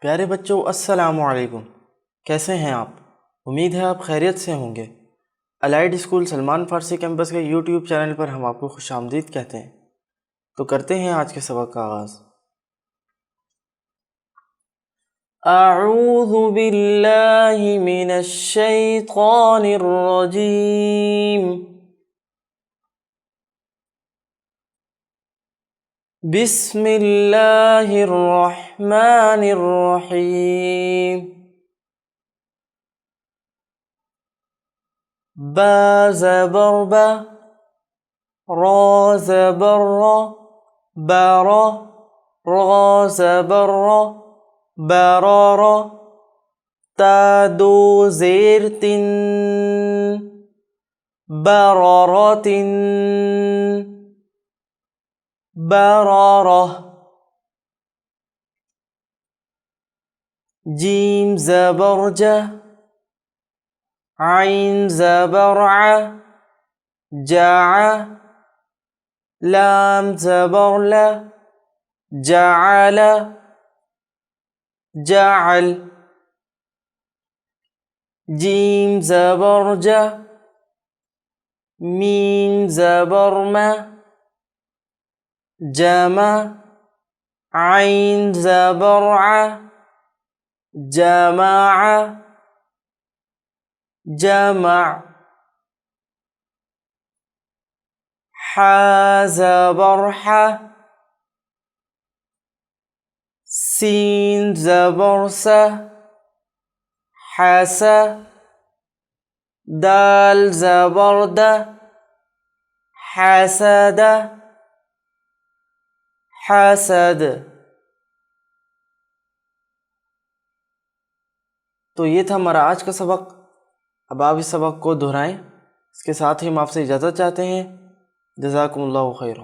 प्यारे बच्चों, अस्सलामु अलैकुम। कैसे हैं आप? उम्मीद है आप खैरियत से होंगे। अलाइड स्कूल सलमान फारसी कैंपस के यूट्यूब चैनल पर हम आपको खुशामदीद कहते हैं। तो करते हैं आज के सबक का आगाज़। अऊज़ु बिल्लाहि मिनश शैतानिर रजीम। बिस्मिल्लाहिर रहमानिर रहीम। बा ज़बर बा, रा ज़बर रा, बारा, रा ज़बर रा, बारारा, ता दो ज़ेर तिन, बारारातिन, बारारा। जीम ज़बर जा, आइन ज़बर आ, जाआ, लाम ज़बर ला, जाअला, जाअल। जीम ज़बर जा, मीम ज़बर मा, जमा, आइन ज़बर आ, जमाआ, जमा। हा ज़बर हा, सीन ज़बर सा, हसा, दाल ज़बर दा, हसदा, हसद। तो ये था हमारा आज का सबक। अब आप इस सबक को दोहराएं। इसके साथ ही हम आपसे इजाज़त चाहते हैं। जज़ाकुमुल्लाहु खैर।